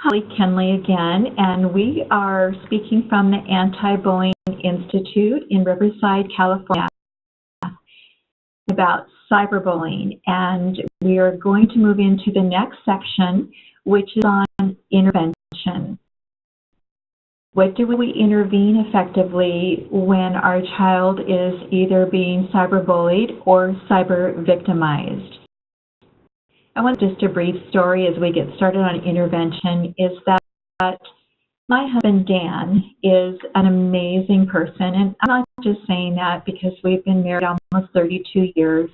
Holli Kenley again, and we are speaking from the Anti-Bullying Institute in Riverside, California, about cyberbullying. And we are going to move into the next section, which is on intervention. What do we intervene effectively when our child is either being cyberbullied or cyber-victimized? I want just a brief story as we get started on intervention is that my husband, Dan, is an amazing person. And I'm not just saying that because we've been married almost 32 years.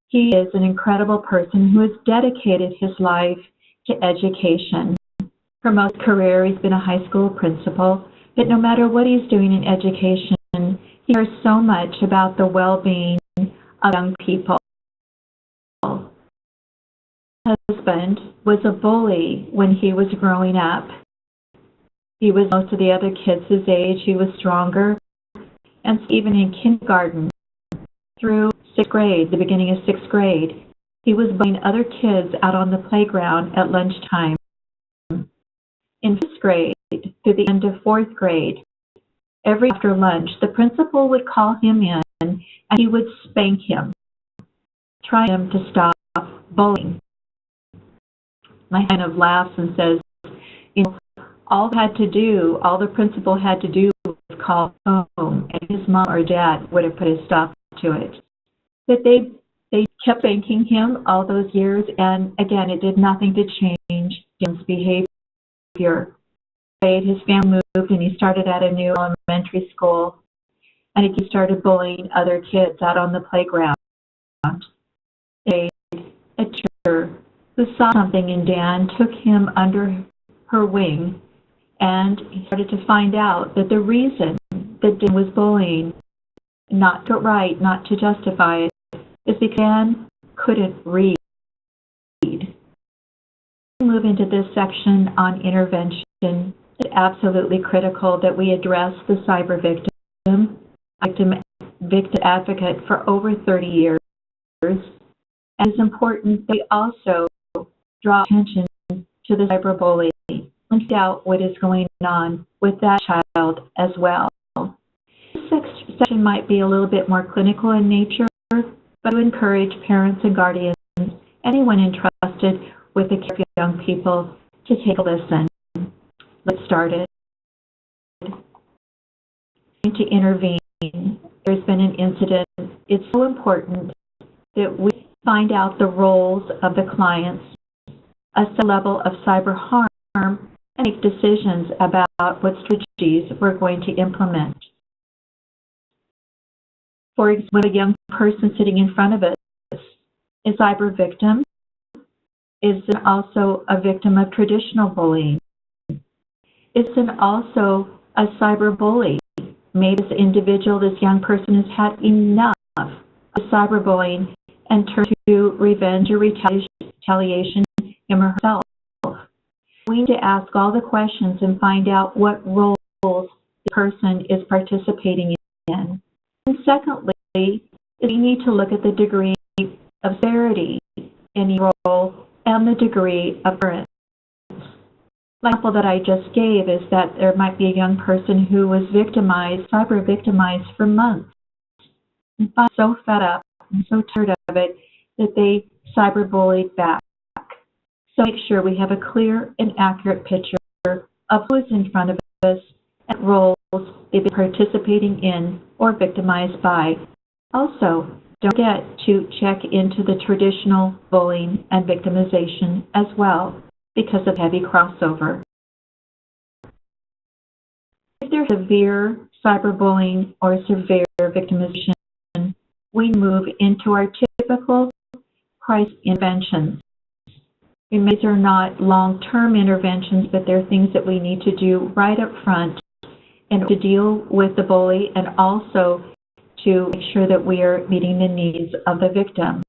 He is an incredible person who has dedicated his life to education. For most of his career, he's been a high school principal. But no matter what he's doing in education, he cares so much about the well-being of young people. My husband was a bully when he was growing up. He was most of the other kids his age. He was stronger. And even in kindergarten through 6th grade, the beginning of 6th grade, he was bullying other kids out on the playground at lunchtime. In 5th grade, through the end of 4th grade, every after lunch, the principal would call him in and he would spank him, try him to stop bullying. My kind of laughs and says, all the principal had to do was call home, and his mom or dad would have put a stop to it. But they kept spanking him all those years, and again, it did nothing to change Jim's behavior. His family moved, and he started at a new elementary school, and he started bullying other kids out on the playground. A teacher who saw something in Dan took him under her wing, and he started to find out that the reason that Dan was bullying, not to right, not to justify it, is because Dan couldn't read. We move into this section on intervention. It's absolutely critical that we address the cyber victim advocate for over 30 years. And it's important that we also draw attention to the cyberbully and find out what is going on with that child as well. This section might be a little bit more clinical in nature, but I would encourage parents and guardians, anyone entrusted with the care of young people, to take a listen. Let's start it. To intervene. There's been an incident. It's so important that we find out the roles of the clients, assess the level of cyber harm, and make decisions about what strategies we're going to implement. For example, a young person sitting in front of us is a cyber victim, is also a victim of traditional bullying. Is also a cyber bully. Maybe this individual, this young person, has had enough of cyberbullying and turned to revenge or retaliation him or herself. We need to ask all the questions and find out what roles the person is participating in. And secondly, we need to look at the degree of severity in each role and the degree of occurrence. The example that I just gave is that there might be a young person who was cyber victimized for months, and got so fed up and so tired of it that they cyberbullied back. So make sure we have a clear and accurate picture of who is in front of us and roles they've been participating in or victimized by. Also, don't forget to check into the traditional bullying and victimization as well, because of heavy crossover. If there's severe cyberbullying or severe victimization, we move into our typical crisis interventions. These are not long-term interventions, but they're things that we need to do right up front in order to deal with the bully and also to make sure that we are meeting the needs of the victim.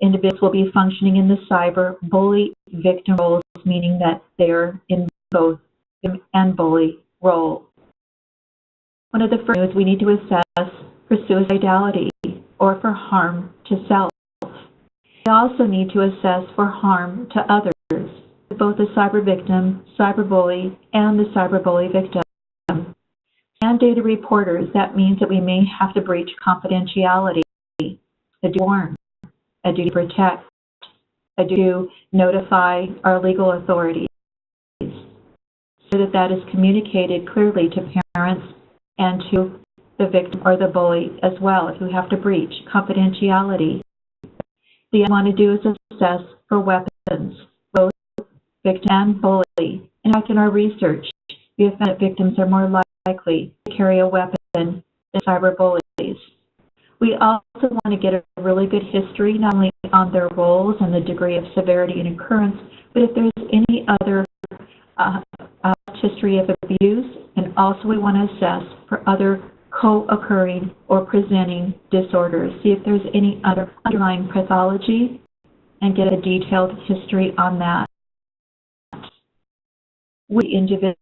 Individuals will be functioning in the cyber bully victim roles, meaning that they're in both victim and bully role. One of the first is we need to assess for suicidality or for harm to self. We also need to assess for harm to others, both the cyber victim, cyberbully, and the cyberbully victim. Mandated reporters, that means that we may have to breach confidentiality, a duty to warn, a duty to protect, a duty to notify our legal authorities, so that that is communicated clearly to parents and to the victim or the bully as well, if we have to breach confidentiality. The other thing we want to do is assess for weapons, both victim and bully. In fact, in our research, we have found that victims are more likely to carry a weapon than cyber bullies. We also want to get a really good history, not only on their roles and the degree of severity and occurrence, but if there's any other history of abuse, and also we want to assess for other co-occurring or presenting disorders, see if there's any other underlying pathology, and get a detailed history on that. We individuals